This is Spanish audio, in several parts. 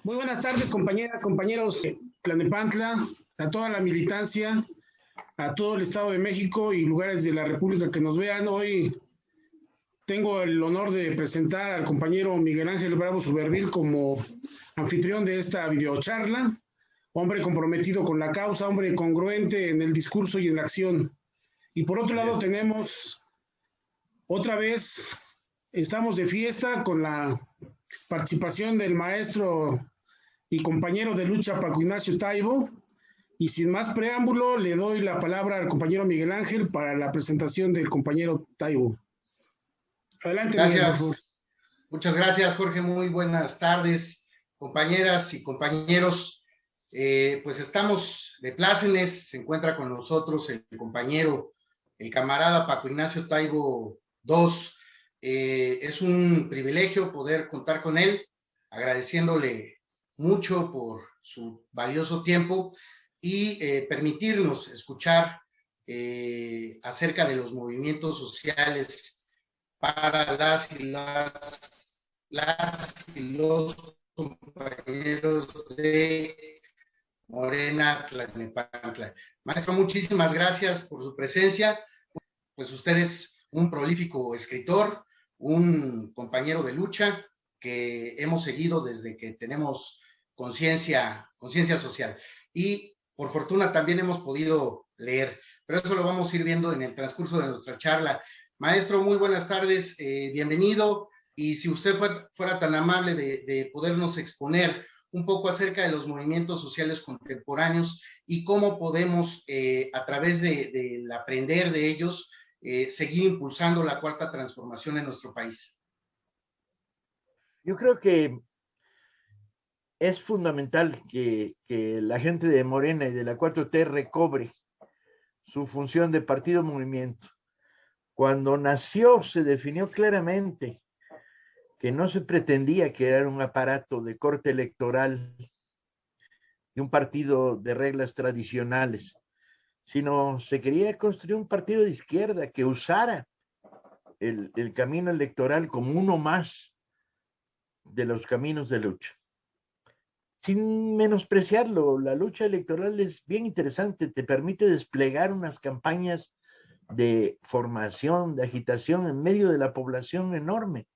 Muy buenas tardes, compañeras, compañeros de Tlalnepantla, a toda la militancia, a todo el Estado de México y lugares de la República que nos vean. Hoy tengo el honor de presentar al compañero Miguel Ángel Bravo Subervil como anfitrión de esta videocharla, hombre comprometido con la causa, hombre congruente en el discurso y en la acción. Y por otro lado tenemos otra vez, estamos de fiesta con la participación del maestro y compañero de lucha Paco Ignacio Taibo. Y sin más preámbulo, le doy la palabra al compañero Miguel Ángel para la presentación del compañero Taibo. Adelante, Miguel, por favor. Gracias. Muchas gracias, Jorge. Muy buenas tardes, compañeras y compañeros. Pues estamos de plácemes. Se encuentra con nosotros el compañero, el camarada Paco Ignacio Taibo II. Es un privilegio poder contar con él, agradeciéndole mucho por su valioso tiempo y permitirnos escuchar acerca de los movimientos sociales para las y los compañeros de Morena Tlalnepantla. Maestro, muchísimas gracias por su presencia. Pues usted es un prolífico escritor, un compañero de lucha que hemos seguido desde que tenemos conciencia social. Y por fortuna también hemos podido leer, pero eso lo vamos a ir viendo en el transcurso de nuestra charla. Maestro, muy buenas tardes, bienvenido. Y si usted fuera tan amable de podernos exponer un poco acerca de los movimientos sociales contemporáneos y cómo podemos, a través del aprender de ellos, seguir impulsando la cuarta transformación en nuestro país. Yo creo que es fundamental que la gente de Morena y de la 4T recobre su función de partido-movimiento. Cuando nació se definió claramente que no se pretendía que era un aparato de corte electoral y un partido de reglas tradicionales, sino se quería construir un partido de izquierda que usara el camino electoral como uno más de los caminos de lucha. Sin menospreciarlo, la lucha electoral es bien interesante, te permite desplegar unas campañas de formación, de agitación en medio de la población enorme,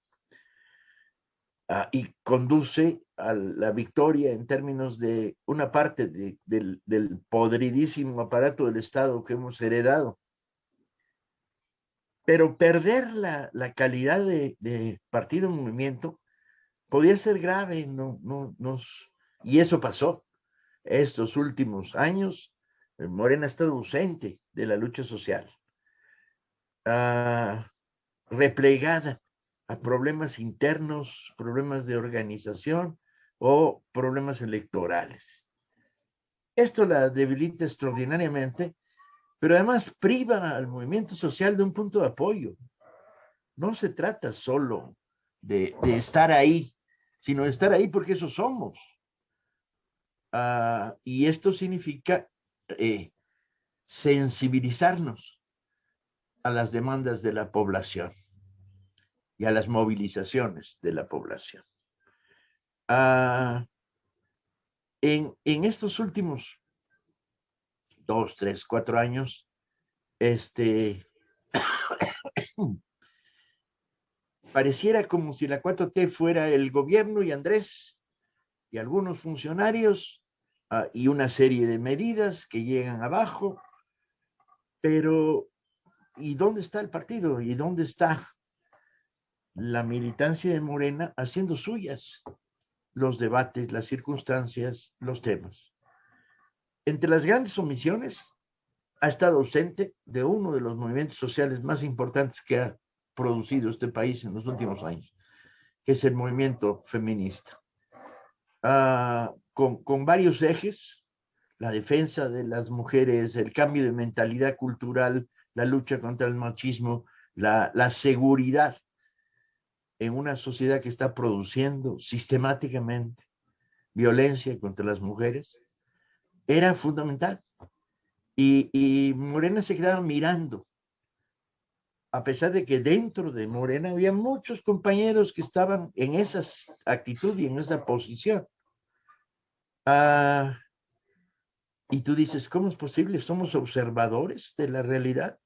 y conduce a la victoria en términos de una parte del podridísimo aparato del Estado que hemos heredado. Pero perder la calidad de partido-movimiento podía ser grave, y eso pasó. Estos últimos años, Morena ha estado ausente de la lucha social, replegada a problemas internos, problemas de organización o problemas electorales. Esto la debilita extraordinariamente, pero además priva al movimiento social de un punto de apoyo. No se trata solo de estar ahí, sino de estar ahí porque eso somos. Y esto significa sensibilizarnos a las demandas de la población y a las movilizaciones de la población. En estos últimos 2, 3, 4 años, pareciera como si la 4T fuera el gobierno y Andrés y algunos funcionarios y una serie de medidas que llegan abajo, pero ¿y dónde está el partido? ¿Y dónde está la militancia de Morena haciendo suyas los debates, las circunstancias, los temas? Entre las grandes omisiones ha estado ausente de uno de los movimientos sociales más importantes que ha producido este país en los últimos años, que es el movimiento feminista. Con varios ejes: la defensa de las mujeres, el cambio de mentalidad cultural, la lucha contra el machismo, la seguridad en una sociedad que está produciendo sistemáticamente violencia contra las mujeres, era fundamental. Y Morena se quedaba mirando, a pesar de que dentro de Morena había muchos compañeros que estaban en esa actitud y en esa posición. Ah, y tú dices, ¿cómo es posible? ¿Somos observadores de la realidad?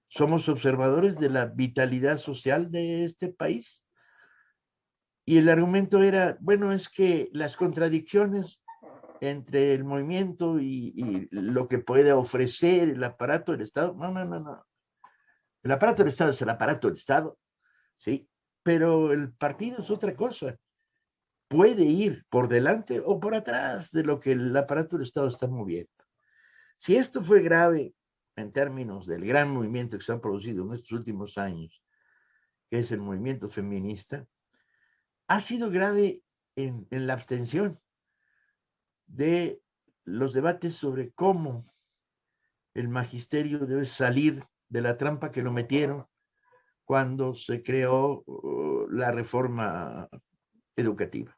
¿Somos observadores de la vitalidad social de este país? Y el argumento era, bueno, es que las contradicciones entre el movimiento y lo que puede ofrecer el aparato del Estado, no. El aparato del Estado es el aparato del Estado, ¿sí? Pero el partido es otra cosa. Puede ir por delante o por atrás de lo que el aparato del Estado está moviendo. Si esto fue grave en términos del gran movimiento que se ha producido en estos últimos años, que es el movimiento feminista, ha sido grave en la abstención de los debates sobre cómo el magisterio debe salir de la trampa que lo metieron cuando se creó la reforma educativa.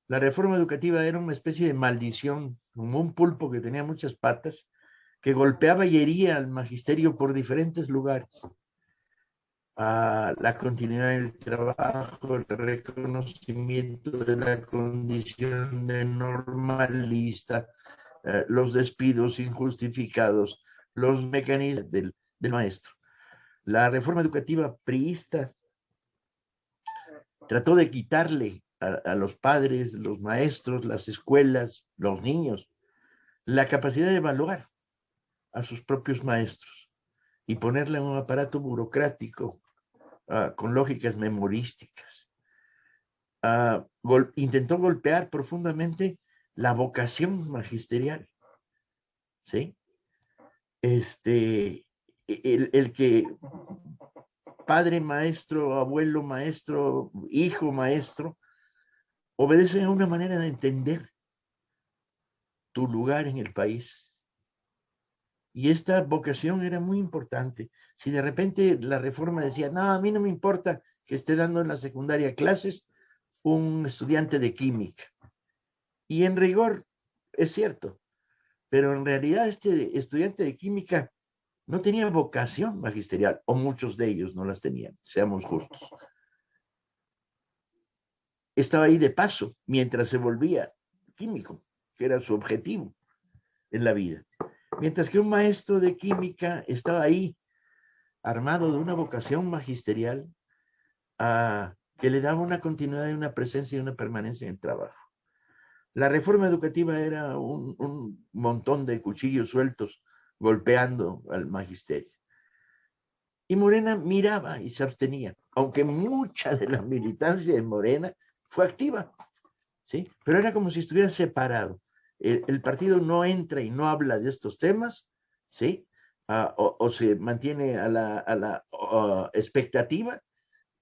La reforma educativa era una especie de maldición, como un pulpo que tenía muchas patas, que golpeaba y hería al magisterio por diferentes lugares. La continuidad del trabajo, el reconocimiento de la condición de normalista, los despidos injustificados, los mecanismos del maestro. La reforma educativa priista trató de quitarle a los padres, los maestros, las escuelas, los niños, la capacidad de evaluar a sus propios maestros y ponerle un aparato burocrático con lógicas memorísticas. Intentó golpear profundamente la vocación magisterial, ¿sí? El que padre maestro, abuelo maestro, hijo maestro, obedece a una manera de entender tu lugar en el país. Y esta vocación era muy importante. Si de repente la reforma decía, no, a mí no me importa que esté dando en la secundaria clases un estudiante de química. Y en rigor es cierto, pero en realidad este estudiante de química no tenía vocación magisterial, o muchos de ellos no las tenían, seamos justos. Estaba ahí de paso mientras se volvía químico, que era su objetivo en la vida. Mientras que un maestro de química estaba ahí armado de una vocación magisterial que le daba una continuidad y una presencia y una permanencia en el trabajo. La reforma educativa era un montón de cuchillos sueltos golpeando al magisterio. Y Morena miraba y se abstenía, aunque mucha de la militancia de Morena fue activa, ¿sí? Pero era como si estuviera separado. El partido no entra y no habla de estos temas, ¿sí? O se mantiene a la expectativa,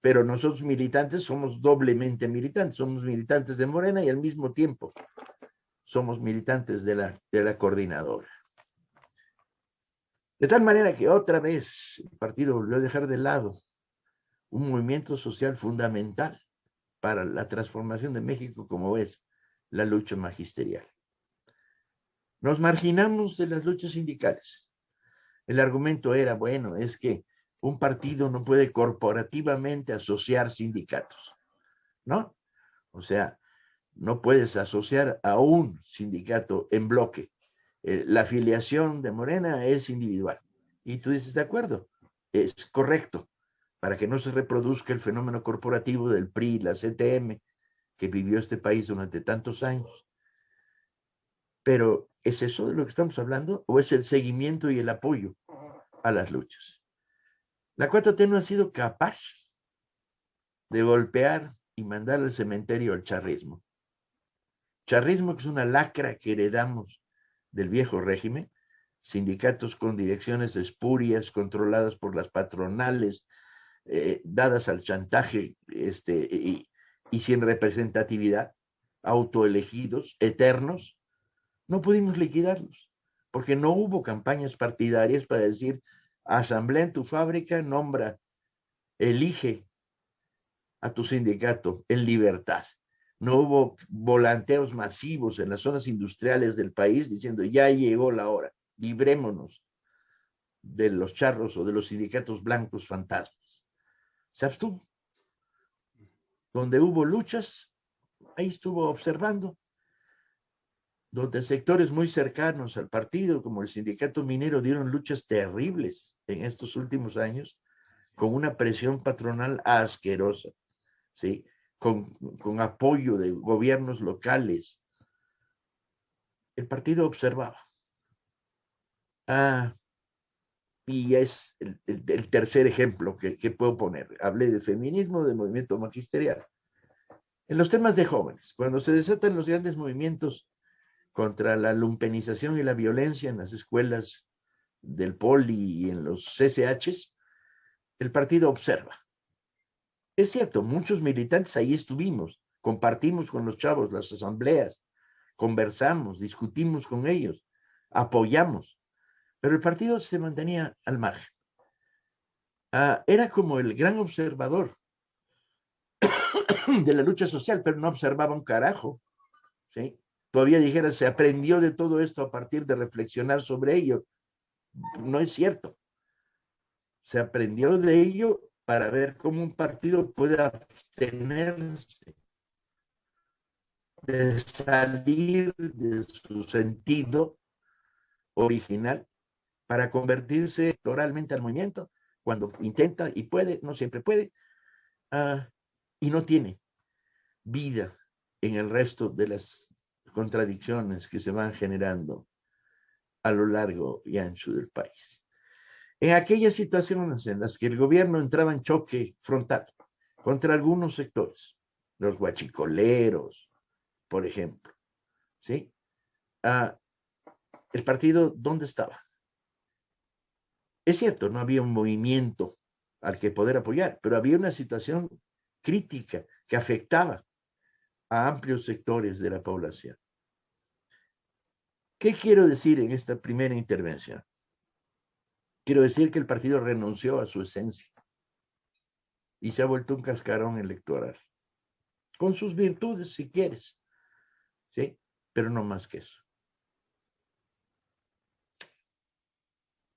pero nosotros militantes somos doblemente militantes, somos militantes de Morena y al mismo tiempo somos militantes de la coordinadora. De tal manera que otra vez el partido volvió a dejar de lado un movimiento social fundamental para la transformación de México, como es la lucha magisterial. Nos marginamos de las luchas sindicales. El argumento era, bueno, es que un partido no puede corporativamente asociar sindicatos, ¿no? O sea, no puedes asociar a un sindicato en bloque. La afiliación de Morena es individual. Y tú dices, de acuerdo, es correcto, para que no se reproduzca el fenómeno corporativo del PRI, la CTM, que vivió este país durante tantos años. Pero, ¿es eso de lo que estamos hablando? ¿O es el seguimiento y el apoyo a las luchas? La 4T no ha sido capaz de golpear y mandar al cementerio al charrismo. Charrismo que es una lacra que heredamos del viejo régimen, sindicatos con direcciones espurias, controladas por las patronales, dadas al chantaje y sin representatividad, autoelegidos, eternos. No pudimos liquidarlos, porque no hubo campañas partidarias para decir, asamblea en tu fábrica, nombra, elige a tu sindicato en libertad. No hubo volanteos masivos en las zonas industriales del país diciendo, ya llegó la hora, librémonos de los charros o de los sindicatos blancos fantasmas. Se abstuvo. Donde hubo luchas, ahí estuvo observando, donde sectores muy cercanos al partido, como el sindicato minero, dieron luchas terribles en estos últimos años, con una presión patronal asquerosa, ¿sí? Con apoyo de gobiernos locales. El partido observaba. Y es el tercer ejemplo que puedo poner. Hablé de feminismo, de movimiento magisterial. En los temas de jóvenes, cuando se desatan los grandes movimientos contra la lumpenización y la violencia en las escuelas del Poli y en los CCHs, el partido observa. Es cierto, muchos militantes ahí estuvimos, compartimos con los chavos las asambleas, conversamos, discutimos con ellos, apoyamos, pero el partido se mantenía al margen. Era como el gran observador de la lucha social, pero no observaba un carajo, ¿sí? Todavía dijera, se aprendió de todo esto a partir de reflexionar sobre ello. No es cierto. Se aprendió de ello para ver cómo un partido puede abstenerse de salir de su sentido original para convertirse electoralmente al movimiento cuando intenta y puede, no siempre puede, y no tiene vida en el resto de las contradicciones que se van generando a lo largo y ancho del país. En aquellas situaciones en las que el gobierno entraba en choque frontal contra algunos sectores, los guachicoleros, por ejemplo, ¿sí? El partido, ¿dónde estaba? Es cierto, no había un movimiento al que poder apoyar, pero había una situación crítica que afectaba a amplios sectores de la población. ¿Qué quiero decir en esta primera intervención? Quiero decir que el partido renunció a su esencia y se ha vuelto un cascarón electoral, con sus virtudes si quieres, ¿sí? Pero no más que eso.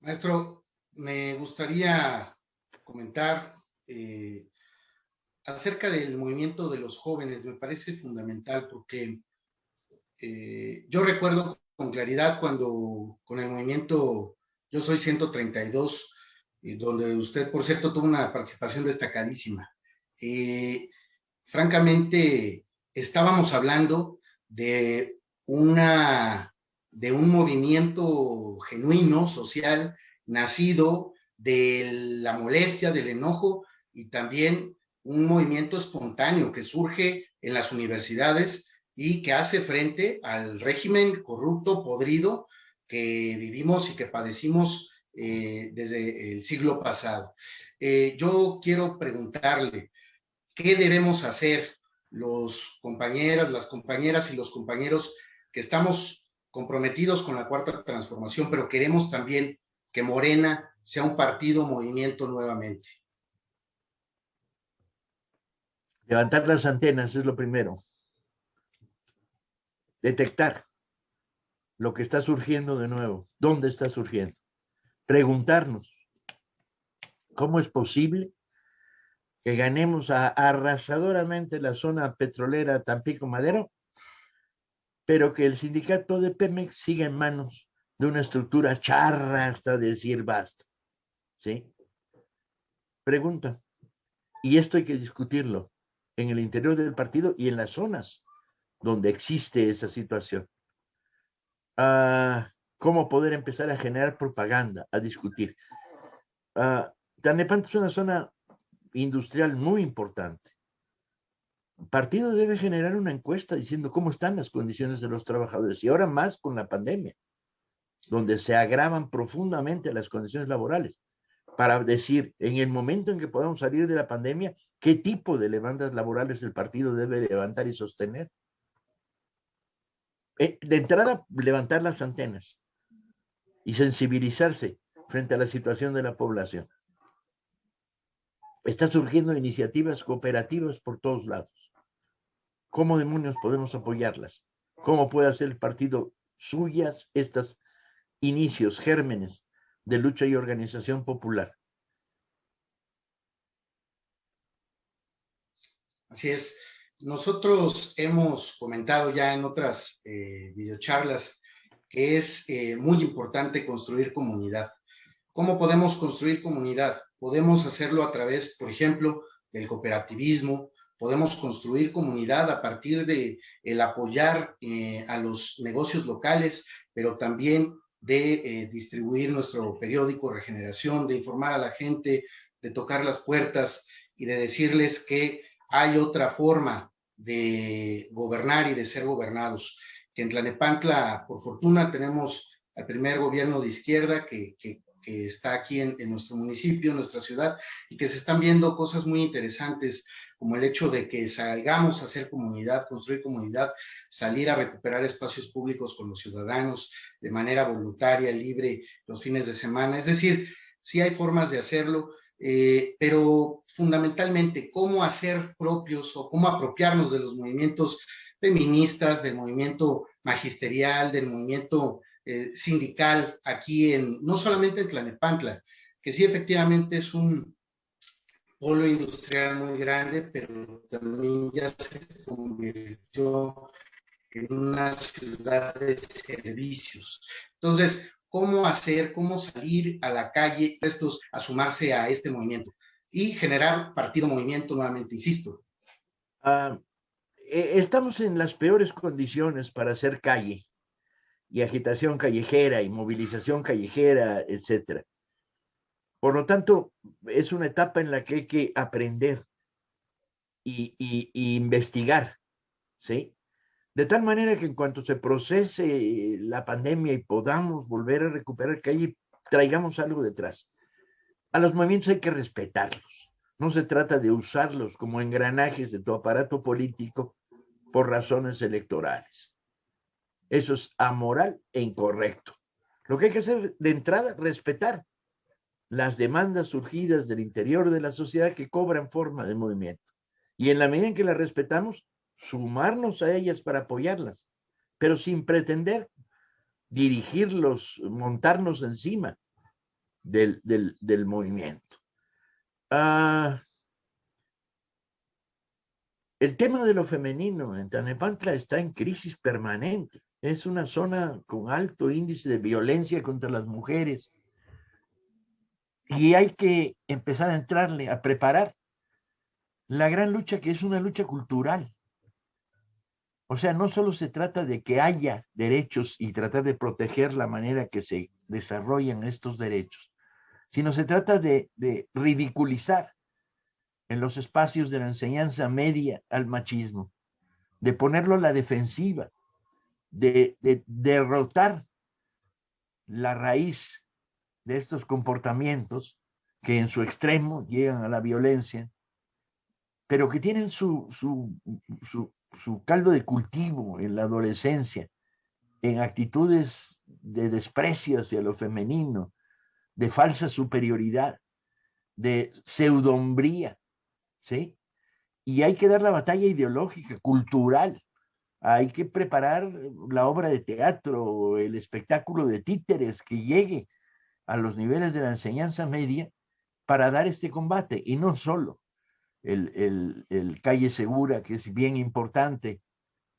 Maestro, me gustaría comentar acerca del movimiento de los jóvenes. Me parece fundamental porque yo recuerdo con claridad cuando con el movimiento Yo Soy 132, donde usted, por cierto, tuvo una participación destacadísima. Francamente, estábamos hablando de de un movimiento genuino, social, nacido de la molestia, del enojo y también un movimiento espontáneo que surge en las universidades y que hace frente al régimen corrupto, podrido que vivimos y que padecimos desde el siglo pasado. Yo quiero preguntarle, ¿qué debemos hacer los compañeras, las compañeras y los compañeros que estamos comprometidos con la cuarta transformación, pero queremos también que Morena sea un partido, movimiento nuevamente? Levantar las antenas es lo primero. Detectar lo que está surgiendo de nuevo. ¿Dónde está surgiendo? Preguntarnos, ¿cómo es posible que ganemos arrasadoramente la zona petrolera Tampico-Madero, pero que el sindicato de Pemex siga en manos de una estructura charra hasta decir basta? ¿Sí? Pregunta. Y esto hay que discutirlo en el interior del partido y en las zonas donde existe esa situación. ¿Cómo poder empezar a generar propaganda, a discutir? Tlalnepantla es una zona industrial muy importante. El partido debe generar una encuesta diciendo cómo están las condiciones de los trabajadores, y ahora más con la pandemia, donde se agravan profundamente las condiciones laborales, para decir, en el momento en que podamos salir de la pandemia, qué tipo de demandas laborales el partido debe levantar y sostener. De entrada, levantar las antenas y sensibilizarse frente a la situación de la población. Están surgiendo iniciativas cooperativas por todos lados. ¿Cómo demonios podemos apoyarlas? ¿Cómo puede hacer el partido suyas estos inicios, gérmenes de lucha y organización popular? Así es. nosotros hemos comentado ya en otras videocharlas que es muy importante construir comunidad. ¿Cómo podemos construir comunidad? Podemos hacerlo a través, por ejemplo, del cooperativismo. Podemos construir comunidad a partir de el apoyar a los negocios locales, pero también de distribuir nuestro periódico Regeneración, de informar a la gente, de tocar las puertas y de decirles que hay otra forma de gobernar y de ser gobernados. Que en Tlalnepantla, por fortuna, tenemos al primer gobierno de izquierda que está aquí en nuestro municipio, en nuestra ciudad, y que se están viendo cosas muy interesantes, como el hecho de que salgamos a hacer comunidad, construir comunidad, salir a recuperar espacios públicos con los ciudadanos de manera voluntaria, libre, los fines de semana. Es decir, sí hay formas de hacerlo, pero fundamentalmente cómo hacer propios o cómo apropiarnos de los movimientos feministas, del movimiento magisterial, del movimiento sindical aquí no solamente en Tlalnepantla, que sí efectivamente es un polo industrial muy grande, pero también ya se convirtió en una ciudad de servicios. Entonces, ¿cómo hacer, cómo salir a la calle, estos a sumarse a este movimiento y generar partido-movimiento nuevamente, insisto? Estamos en las peores condiciones para hacer calle y agitación callejera y movilización callejera, etcétera. Por lo tanto, es una etapa en la que hay que aprender y investigar, ¿sí? De tal manera que en cuanto se procese la pandemia y podamos volver a recuperar calle, traigamos algo detrás. A los movimientos hay que respetarlos. No se trata de usarlos como engranajes de tu aparato político por razones electorales. Eso es amoral e incorrecto. Lo que hay que hacer de entrada, respetar las demandas surgidas del interior de la sociedad que cobran forma de movimiento. Y en la medida en que las respetamos, sumarnos a ellas para apoyarlas, pero sin pretender dirigirlos, montarnos encima del movimiento. El tema de lo femenino en Tlalnepantla está en crisis permanente. Es una zona con alto índice de violencia contra las mujeres y hay que empezar a entrarle, a preparar la gran lucha que es una lucha cultural. O sea, no solo se trata de que haya derechos y tratar de proteger la manera que se desarrollan estos derechos, sino se trata de ridiculizar en los espacios de la enseñanza media al machismo, de ponerlo a la defensiva, de derrotar la raíz de estos comportamientos que en su extremo llegan a la violencia, pero que tienen su caldo de cultivo en la adolescencia, en actitudes de desprecio hacia lo femenino, de falsa superioridad, de pseudohombría, ¿sí? Y hay que dar la batalla ideológica, cultural. Hay que preparar la obra de teatro, el espectáculo de títeres que llegue a los niveles de la enseñanza media para dar este combate. Y no solo el calle segura, que es bien importante,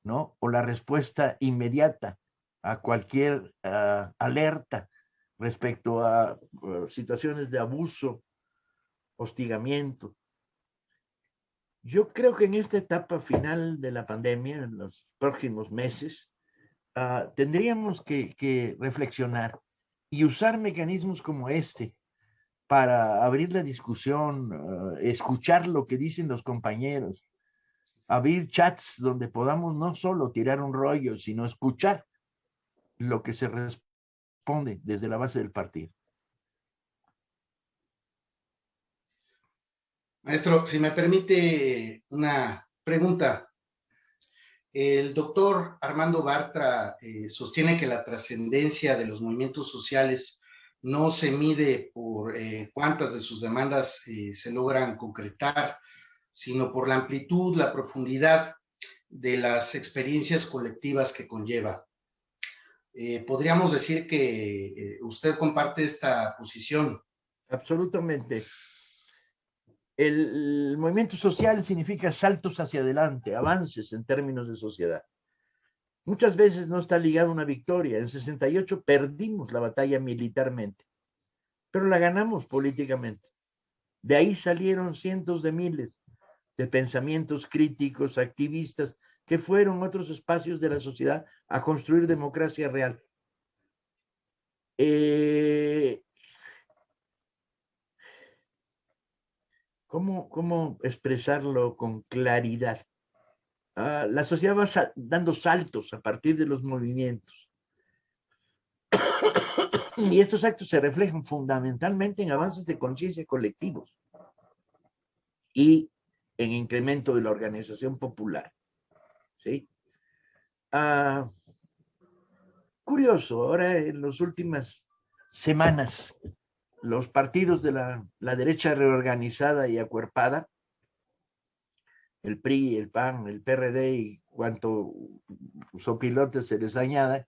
¿no? O la respuesta inmediata a cualquier alerta respecto a situaciones de abuso, hostigamiento. Yo creo que en esta etapa final de la pandemia, en los próximos meses, tendríamos que reflexionar y usar mecanismos como este para abrir la discusión, escuchar lo que dicen los compañeros, abrir chats donde podamos no solo tirar un rollo, sino escuchar lo que se responde desde la base del partido. Maestro, si me permite una pregunta. El doctor Armando Bartra sostiene que la trascendencia de los movimientos sociales no se mide por cuántas de sus demandas se logran concretar, sino por la amplitud, la profundidad de las experiencias colectivas que conlleva. ¿Podríamos decir que usted comparte esta posición? Absolutamente. El movimiento social significa saltos hacia adelante, avances en términos de sociedad. Muchas veces no está ligado a una victoria. En 68 perdimos la batalla militarmente, pero la ganamos políticamente. De ahí salieron cientos de miles de pensamientos críticos, activistas, que fueron otros espacios de la sociedad a construir democracia real. ¿Cómo expresarlo con claridad? La sociedad va dando saltos a partir de los movimientos. Y estos actos se reflejan fundamentalmente en avances de conciencia colectivos y en incremento de la organización popular. ¿Sí? Curioso, ahora en las últimas semanas, los partidos de la derecha reorganizada y acuerpada, el PRI, el PAN, el PRD y cuanto sopilotes se les añada,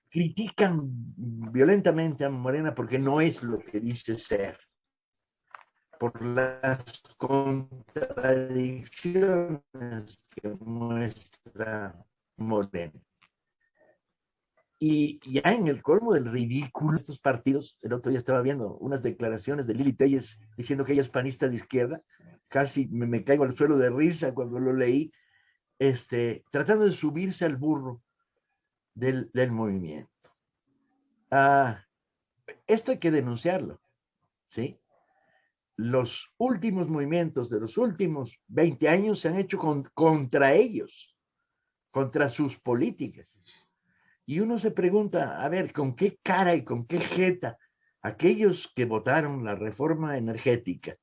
critican violentamente a Morena porque no es lo que dice ser, por las contradicciones que muestra Morena. Y ya en el colmo del ridículo, estos partidos, el otro día estaba viendo unas declaraciones de Lili Telles diciendo que ella es panista de izquierda, casi me caigo al suelo de risa cuando lo leí, tratando de subirse al burro del movimiento. Esto hay que denunciarlo, ¿sí? Los últimos movimientos de los últimos 20 años se han hecho contra ellos, contra sus políticas. Y uno se pregunta, a ver, ¿con qué cara y con qué jeta aquellos que votaron la reforma energética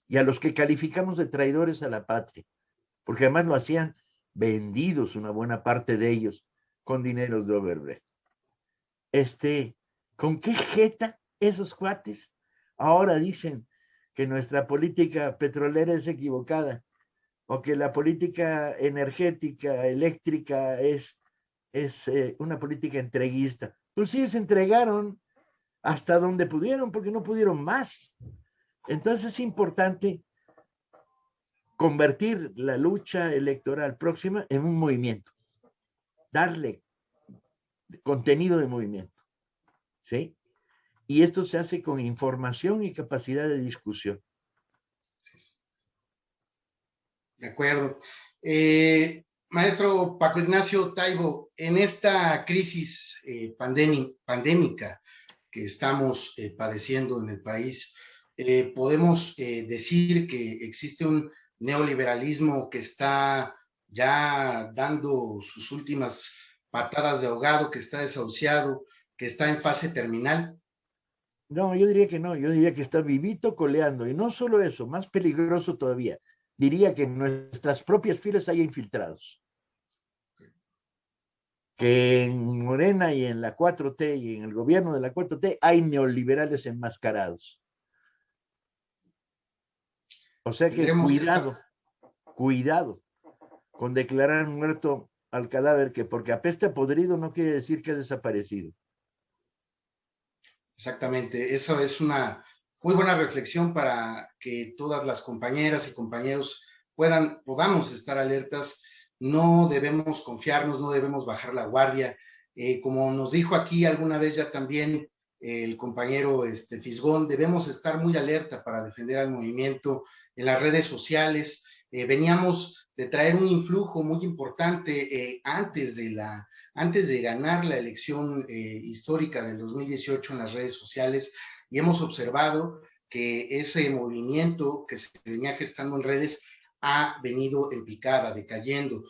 y a los que calificamos de traidores a la patria, porque además lo hacían vendidos una buena parte de ellos con dineros de Overbrecht? ¿Con qué jeta esos cuates ahora dicen que nuestra política petrolera es equivocada o que la política energética, eléctrica es una política entreguista? Pues sí, se entregaron hasta donde pudieron, porque no pudieron más. Entonces es importante convertir la lucha electoral próxima en un movimiento, darle contenido de movimiento, ¿sí? Y esto se hace con información y capacidad de discusión. De acuerdo. Maestro Paco Ignacio Taibo, en esta crisis pandémica que estamos padeciendo en el país, podemos decir que existe un neoliberalismo que está ya dando sus últimas patadas de ahogado, que está desahuciado, que está en fase terminal. No, yo diría que no, yo diría que está vivito coleando, y no solo eso, más peligroso todavía, diría que en nuestras propias filas hay infiltrados. Que en Morena y en la 4T y en el gobierno de la 4T hay neoliberales enmascarados. O sea que cuidado con declarar muerto al cadáver, que porque apesta podrido no quiere decir que ha desaparecido. Exactamente, eso es una muy buena reflexión para que todas las compañeras y compañeros podamos estar alertas. No debemos confiarnos, no debemos bajar la guardia. Como nos dijo aquí alguna vez ya también el compañero Fisgón, debemos estar muy alerta para defender al movimiento en las redes sociales. Veníamos de traer un influjo muy importante antes de ganar la elección histórica del 2018 en las redes sociales, y hemos observado que ese movimiento que se venía gestando en redes ha venido en picada, decayendo.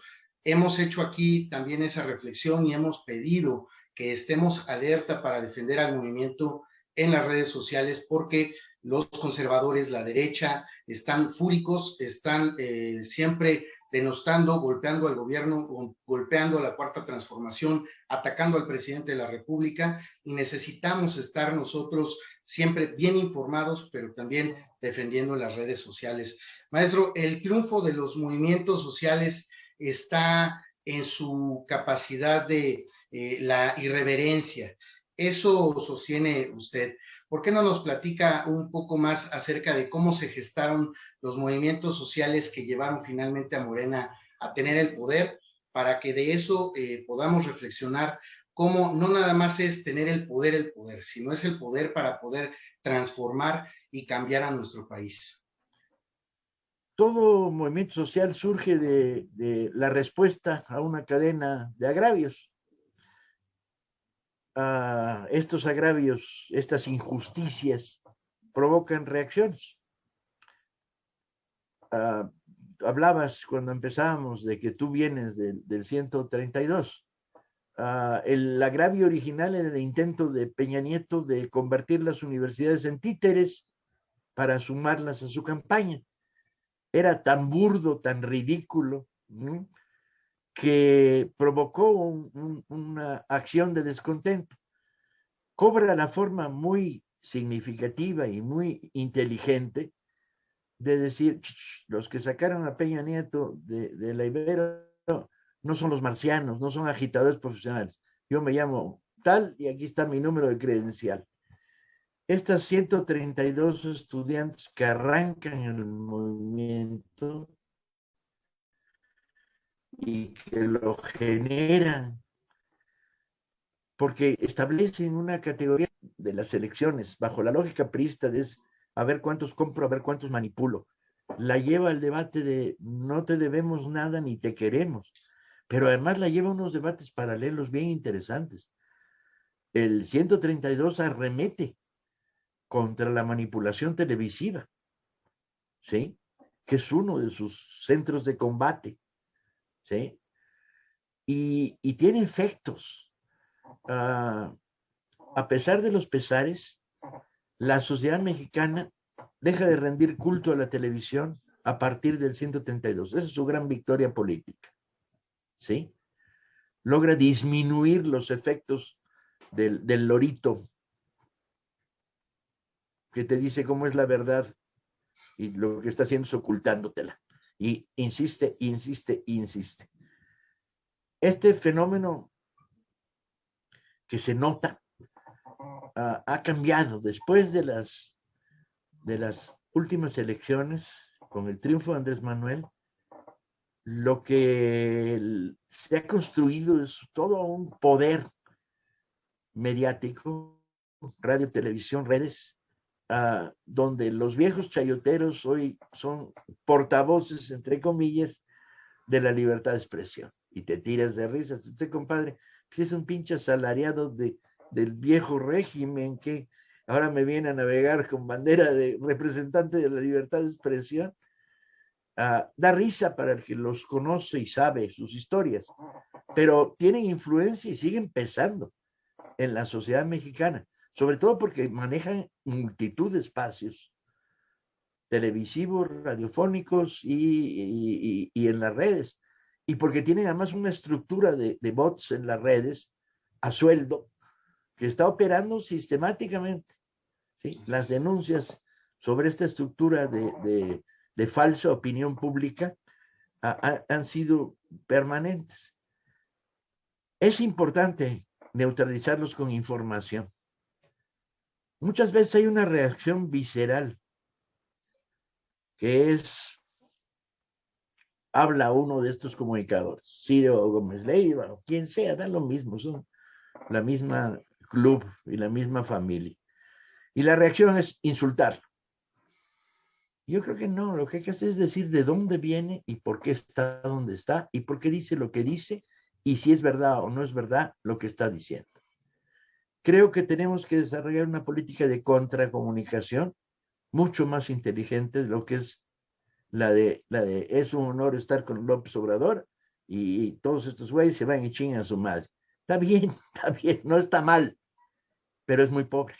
Hemos hecho aquí también esa reflexión y hemos pedido que estemos alerta para defender al movimiento en las redes sociales, porque los conservadores, la derecha, están fúricos, están siempre denostando, golpeando al gobierno, golpeando a la Cuarta Transformación, atacando al presidente de la República, y necesitamos estar nosotros siempre bien informados, pero también defendiendo las redes sociales. Maestro, el triunfo de los movimientos sociales está en su capacidad de la irreverencia. Eso sostiene usted. ¿por qué no nos platica un poco más acerca de cómo se gestaron los movimientos sociales que llevaron finalmente a Morena a tener el poder, para que de eso podamos reflexionar cómo no nada más es tener el poder, sino es el poder para poder transformar y cambiar a nuestro país? Todo movimiento social surge de la respuesta a una cadena de agravios. Estos agravios, estas injusticias, provocan reacciones. Hablabas cuando empezábamos de que tú vienes del 132. El agravio original era el intento de Peña Nieto de convertir las universidades en títeres para sumarlas a su campaña. Era tan burdo, tan ridículo, ¿no?, que provocó una acción de descontento. Cobra la forma muy significativa y muy inteligente de decir, los que sacaron a Peña Nieto de la Ibero no son los marcianos, no son agitadores profesionales. Yo me llamo tal y aquí está mi número de credencial. Estas 132 estudiantes que arrancan el movimiento y que lo generan, porque establecen una categoría de las elecciones, bajo la lógica priista de a ver cuántos compro, a ver cuántos manipulo. La lleva al debate de no te debemos nada ni te queremos, pero además la lleva a unos debates paralelos bien interesantes. El 132 arremete contra la manipulación televisiva, ¿sí?, que es uno de sus centros de combate, ¿sí? Y tiene efectos. A pesar de los pesares, la sociedad mexicana deja de rendir culto a la televisión a partir del 132. Esa es su gran victoria política, ¿sí? Logra disminuir los efectos del lorito que te dice cómo es la verdad y lo que está haciendo es ocultándotela. Y insiste, insiste, insiste. Este fenómeno que se nota ha cambiado después de las últimas elecciones, con el triunfo de Andrés Manuel. Lo que se ha construido es todo un poder mediático, radio, televisión, redes, donde los viejos chayoteros hoy son portavoces, entre comillas, de la libertad de expresión. Y te tiras de risas. Usted, compadre, si es un pinche asalariado del viejo régimen que ahora me viene a navegar con bandera de representante de la libertad de expresión, da risa para el que los conoce y sabe sus historias, pero tienen influencia y siguen pesando en la sociedad mexicana, sobre todo porque manejan multitud de espacios televisivos, radiofónicos y en las redes, y porque tienen además una estructura de bots en las redes a sueldo que está operando sistemáticamente, ¿sí? Las denuncias sobre esta estructura de falsa opinión pública han sido permanentes. Es importante neutralizarlos con información. Muchas veces hay una reacción visceral, que es, habla uno de estos comunicadores, Ciro Gómez Leiva, o quien sea, da lo mismo, son la misma club y la misma familia. Y la reacción es insultar. Yo creo que no, lo que hay que hacer es decir de dónde viene y por qué está donde está y por qué dice lo que dice y si es verdad o no es verdad lo que está diciendo. Creo que tenemos que desarrollar una política de contracomunicación mucho más inteligente de lo que es la de es un honor estar con López Obrador y todos estos güeyes se van y chingan a su madre. Está bien, no está mal, pero es muy pobre.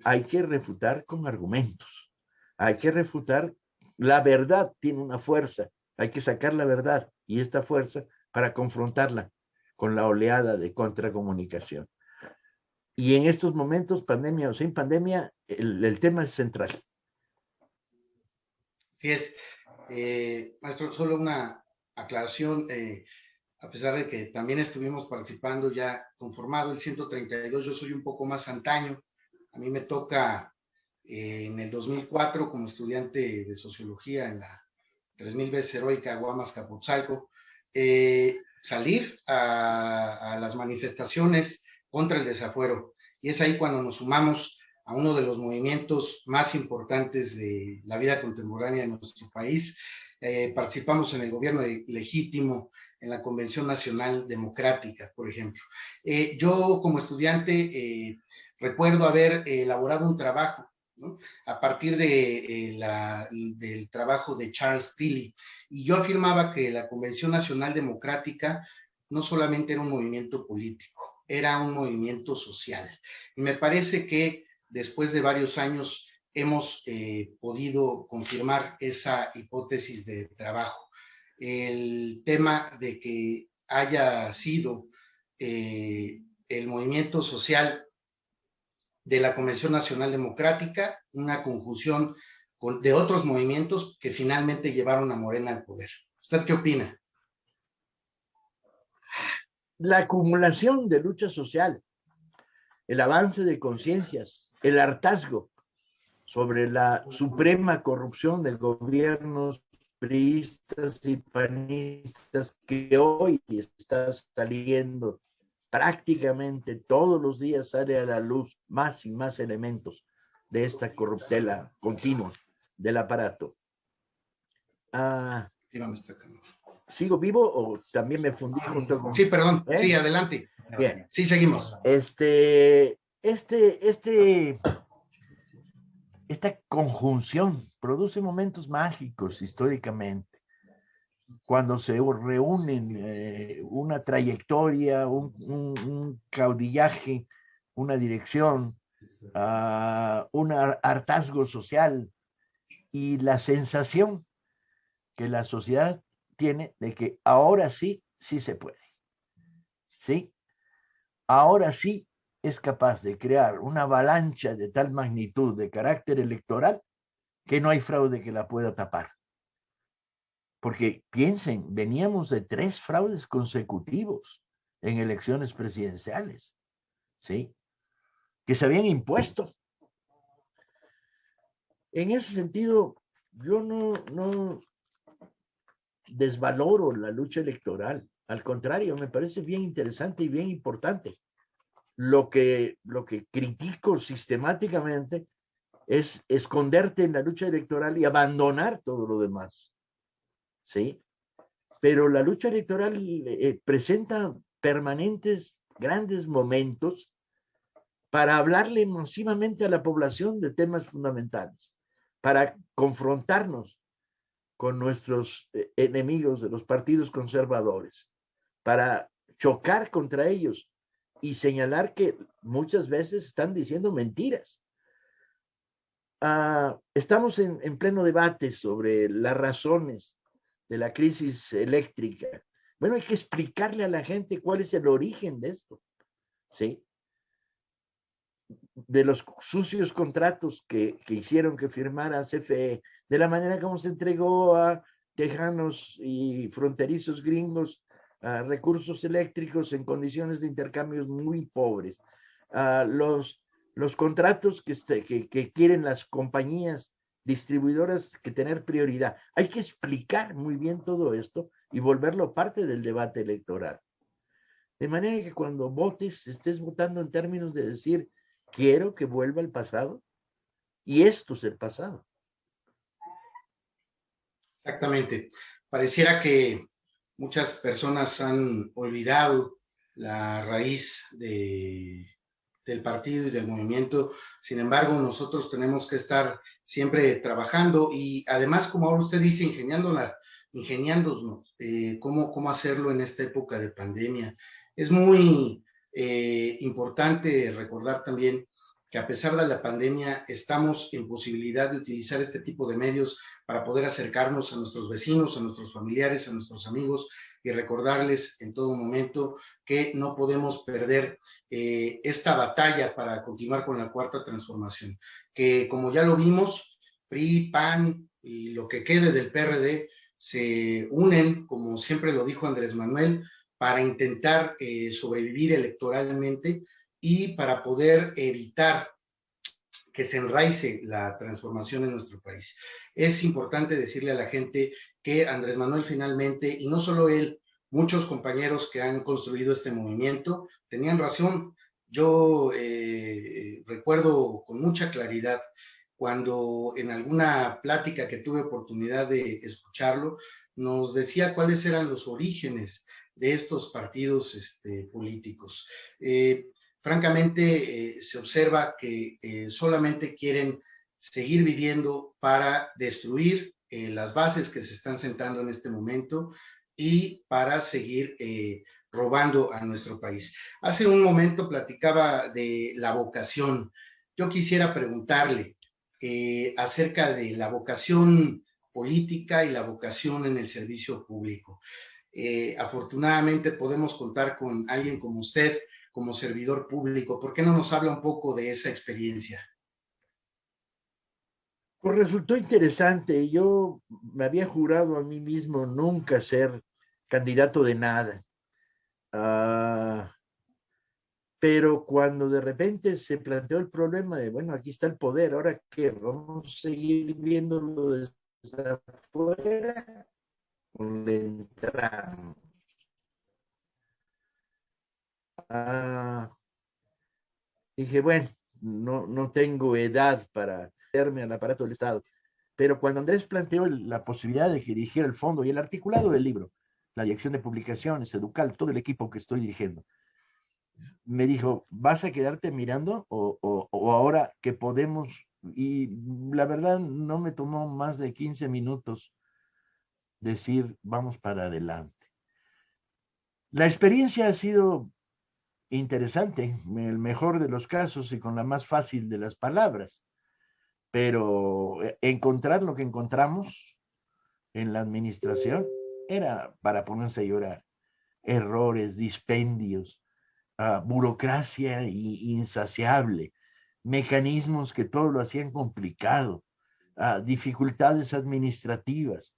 Hay que refutar con argumentos. Hay que refutar, la verdad tiene una fuerza, hay que sacar la verdad y esta fuerza para confrontarla con la oleada de contracomunicación. Y en estos momentos, pandemia o sin pandemia, el tema es central. Así es. Maestro, solo una aclaración, a pesar de que también estuvimos participando ya conformado el 132, yo soy un poco más antaño, A mí me toca en el 2004 como estudiante de sociología en la 3000 veces heroica Guamas Capotzalco, salir a las manifestaciones contra el desafuero. Y es ahí cuando nos sumamos a uno de los movimientos más importantes de la vida contemporánea de nuestro país. Participamos en el gobierno legítimo, en la Convención Nacional Democrática, por ejemplo. Yo como estudiante recuerdo haber elaborado un trabajo, ¿no?, a partir del trabajo de Charles Tilly, y yo afirmaba que la Convención Nacional Democrática no solamente era un movimiento político, era un movimiento social. Y me parece que después de varios años hemos podido confirmar esa hipótesis de trabajo. El tema de que haya sido el movimiento social de la Convención Nacional Democrática una conjunción de otros movimientos que finalmente llevaron a Morena al poder. ¿Usted qué opina? La acumulación de lucha social, el avance de conciencias, el hartazgo sobre la suprema corrupción de gobiernos priistas y panistas que hoy está saliendo prácticamente todos los días, sale a la luz más y más elementos de esta corruptela continua del aparato. ¿Sigo vivo o también me fundí junto con...? Sí, perdón. Sí, adelante. Bien. Sí, seguimos. Esta conjunción produce momentos mágicos históricamente, cuando se reúnen una trayectoria, un caudillaje, una dirección, un hartazgo social y la sensación que la sociedad tiene de que ahora sí, sí se puede. ¿Sí? Ahora sí es capaz de crear una avalancha de tal magnitud de carácter electoral que no hay fraude que la pueda tapar. Porque piensen, veníamos de 3 fraudes consecutivos en elecciones presidenciales, ¿sí?, que se habían impuesto. En ese sentido, yo no desvaloro la lucha electoral. Al contrario, me parece bien interesante y bien importante. Lo que critico sistemáticamente es esconderte en la lucha electoral y abandonar todo lo demás, ¿sí? Pero la lucha electoral presenta permanentes grandes momentos para hablarle masivamente a la población de temas fundamentales, para confrontarnos con nuestros enemigos de los partidos conservadores, para chocar contra ellos y señalar que muchas veces están diciendo mentiras. Estamos en pleno debate sobre las razones de la crisis eléctrica. Bueno, hay que explicarle a la gente cuál es el origen de esto, ¿sí? De los sucios contratos que hicieron que firmara CFE, de la manera como se entregó a tejanos y fronterizos gringos recursos eléctricos en condiciones de intercambios muy pobres, los contratos que quieren las compañías distribuidoras que tener prioridad. Hay que explicar muy bien todo esto y volverlo parte del debate electoral. De manera que cuando votes, estés votando en términos de decir, quiero que vuelva el pasado y esto es el pasado. Exactamente. Pareciera que muchas personas han olvidado la raíz del partido y del movimiento. Sin embargo, nosotros tenemos que estar siempre trabajando y además, como ahora usted dice, ingeniándonos cómo hacerlo en esta época de pandemia. Es muy importante recordar también que a pesar de la pandemia estamos en posibilidad de utilizar este tipo de medios para poder acercarnos a nuestros vecinos, a nuestros familiares, a nuestros amigos y recordarles en todo momento que no podemos perder esta batalla para continuar con la cuarta transformación, que como ya lo vimos, PRI, PAN y lo que quede del PRD se unen, como siempre lo dijo Andrés Manuel, para intentar sobrevivir electoralmente y para poder evitar que se enraice la transformación en nuestro país. Es importante decirle a la gente que Andrés Manuel finalmente, y no solo él, muchos compañeros que han construido este movimiento, tenían razón. Yo recuerdo con mucha claridad cuando en alguna plática que tuve oportunidad de escucharlo, nos decía cuáles eran los orígenes de estos partidos políticos. Francamente, se observa que solamente quieren seguir viviendo para destruir las bases que se están sentando en este momento y para seguir robando a nuestro país. Hace un momento platicaba de la vocación. Yo quisiera preguntarle acerca de la vocación política y la vocación en el servicio público. Afortunadamente podemos contar con alguien como usted, como servidor público. ¿Por qué no nos habla un poco de esa experiencia? Pues resultó interesante. Yo me había jurado a mí mismo nunca ser candidato de nada. Pero cuando de repente se planteó el problema de, bueno, aquí está el poder, ¿ahora qué? ¿Vamos a seguir viéndolo desde afuera? Le entramos. Dije, bueno, no tengo edad para meterme al aparato del Estado. Pero cuando Andrés planteó la posibilidad de dirigir el fondo y el articulado del libro, la dirección de publicaciones, Educal, todo el equipo que estoy dirigiendo, me dijo, ¿vas a quedarte mirando o ahora que podemos? Y la verdad no me tomó más de 15 minutos decir, vamos para adelante. La experiencia ha sido interesante, en el mejor de los casos y con la más fácil de las palabras, pero encontrar lo que encontramos en la administración era para ponerse a llorar. Errores, dispendios, burocracia insaciable, mecanismos que todo lo hacían complicado, dificultades administrativas,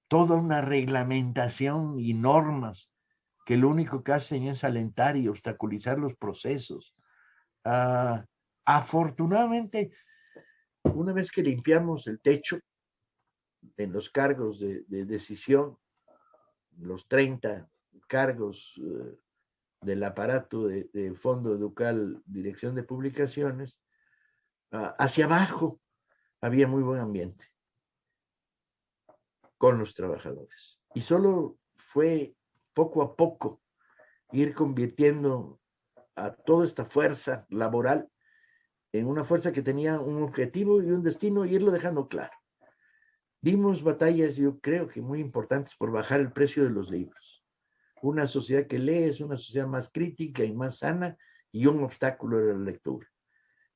toda una reglamentación y normas que lo único que hacen es alentar y obstaculizar los procesos. Afortunadamente, una vez que limpiamos el techo en los cargos de decisión, los 30 cargos del aparato de Fondo Educal, Dirección de Publicaciones, hacia abajo había muy buen ambiente con los trabajadores. Y solo fue poco a poco ir convirtiendo a toda esta fuerza laboral en una fuerza que tenía un objetivo y un destino y irlo dejando claro. Dimos batallas, yo creo que muy importantes por bajar el precio de los libros. Una sociedad que lee es una sociedad más crítica y más sana y un obstáculo era la lectura.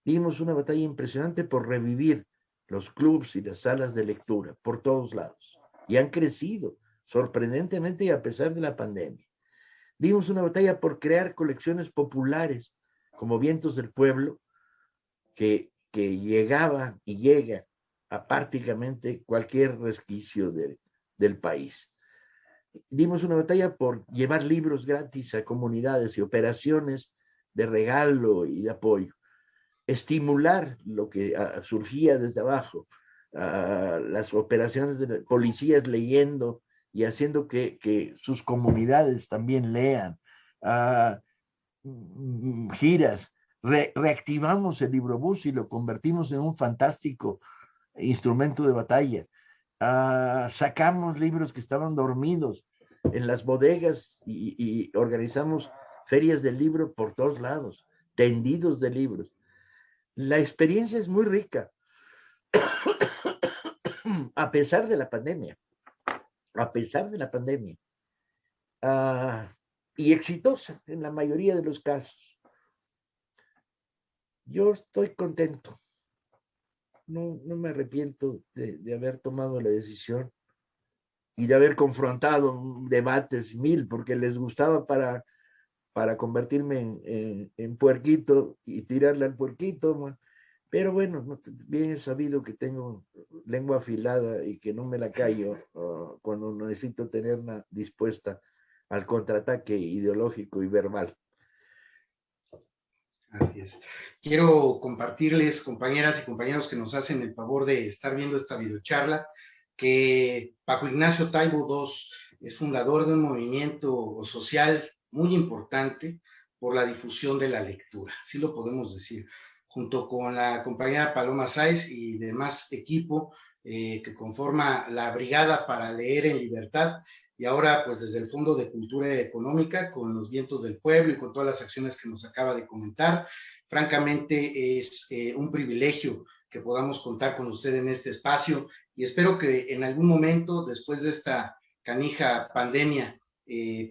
Dimos una batalla impresionante por revivir los clubs y las salas de lectura por todos lados. Y han crecido sorprendentemente y a pesar de la pandemia. Dimos una batalla por crear colecciones populares como Vientos del Pueblo, que llegaba y llega a prácticamente cualquier resquicio del país. Dimos una batalla por llevar libros gratis a comunidades y operaciones de regalo y de apoyo. Estimular lo que surgía desde abajo, las operaciones de policías leyendo y haciendo que sus comunidades también lean, giras, reactivamos el librobús y lo convertimos en un fantástico instrumento de batalla. Sacamos libros que estaban dormidos en las bodegas y organizamos ferias del libro por todos lados, tendidos de libros. La experiencia es muy rica, a pesar de la pandemia, y exitosa en la mayoría de los casos. Yo estoy contento, no me arrepiento de haber tomado la decisión y de haber confrontado debates porque les gustaba para convertirme en puerquito y tirarle al puerquito, pero bueno, bien es sabido que tengo lengua afilada y que no me la callo cuando necesito tenerla dispuesta al contraataque ideológico y verbal. Así es. Quiero compartirles, compañeras y compañeros que nos hacen el favor de estar viendo esta videocharla, que Paco Ignacio Taibo II es fundador de un movimiento social muy importante por la difusión de la lectura, sí lo podemos decir, junto con la compañera Paloma Sáiz y demás equipo que conforma la Brigada para Leer en Libertad, y ahora pues desde el Fondo de Cultura Económica, con los Vientos del Pueblo y con todas las acciones que nos acaba de comentar. Francamente es un privilegio que podamos contar con usted en este espacio, y espero que en algún momento, después de esta canija pandemia,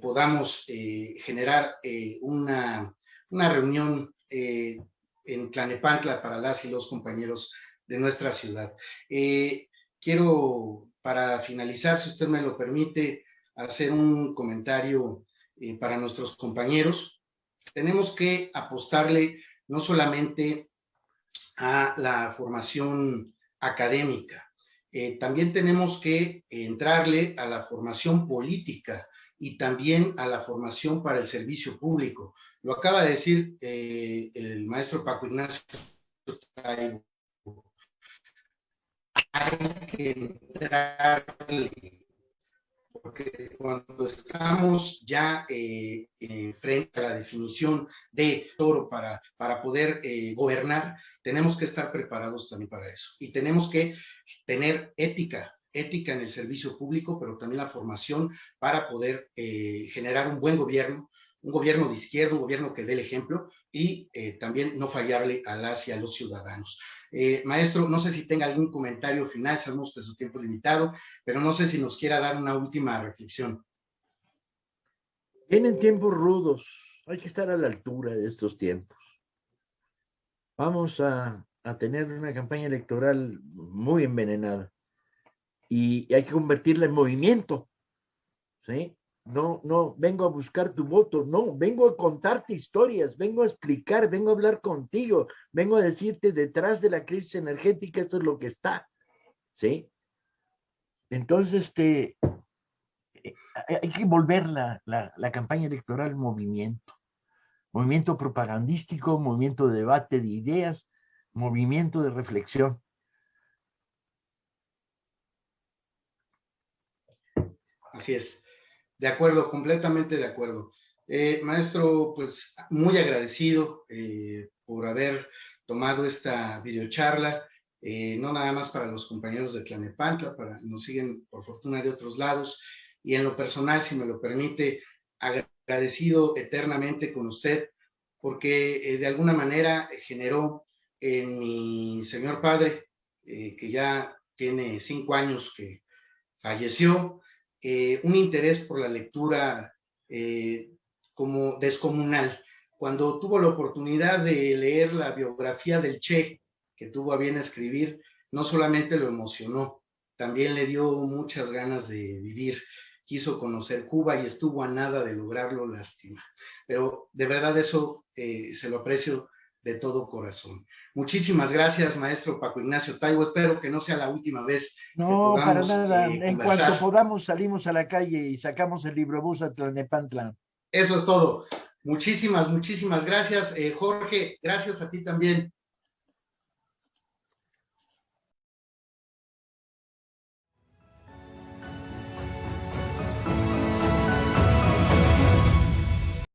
podamos generar una reunión en Tlalnepantla para las y los compañeros de nuestra ciudad. Quiero, para finalizar, si usted me lo permite, hacer un comentario para nuestros compañeros. Tenemos que apostarle no solamente a la formación académica, también tenemos que entrarle a la formación política y también a la formación para el servicio público. Lo acaba de decir el maestro Paco Ignacio Taibo. Hay que entrarle, porque cuando estamos ya frente a la definición de toro para poder gobernar, tenemos que estar preparados también para eso. Y tenemos que tener ética en el servicio público, pero también la formación para poder generar un buen gobierno, un gobierno de izquierda, un gobierno que dé el ejemplo, y también no fallarle a las y a los ciudadanos. Maestro, no sé si tenga algún comentario final, sabemos que su tiempo es limitado, pero no sé si nos quiera dar una última reflexión. Vienen tiempos rudos, hay que estar a la altura de estos tiempos. Vamos a tener una campaña electoral muy envenenada y hay que convertirla en movimiento, ¿sí? No vengo a buscar tu voto, no, vengo a contarte historias, vengo a explicar, vengo a hablar contigo, vengo a decirte detrás de la crisis energética esto es lo que está, ¿sí? Entonces, hay que volver la campaña electoral movimiento propagandístico, movimiento de debate de ideas, movimiento de reflexión. Así es. De acuerdo, completamente de acuerdo. Maestro, pues muy agradecido por haber tomado esta videocharla, no nada más para los compañeros de Tlalnepantla, nos siguen por fortuna de otros lados, y en lo personal, si me lo permite, agradecido eternamente con usted, porque de alguna manera generó en mi señor padre, que ya tiene 5 años que falleció, un interés por la lectura como descomunal. Cuando tuvo la oportunidad de leer la biografía del Che, que tuvo a bien escribir, no solamente lo emocionó, también le dio muchas ganas de vivir. Quiso conocer Cuba y estuvo a nada de lograrlo, lástima. Pero de verdad eso se lo aprecio de todo corazón. Muchísimas gracias, maestro Paco Ignacio Taibo. Espero que no sea la última vez que podamos para nada. En conversar. cuanto podamos, salimos a la calle y sacamos el librobús a Tlalnepantla. Eso es todo. Muchísimas gracias. Jorge, gracias a ti también.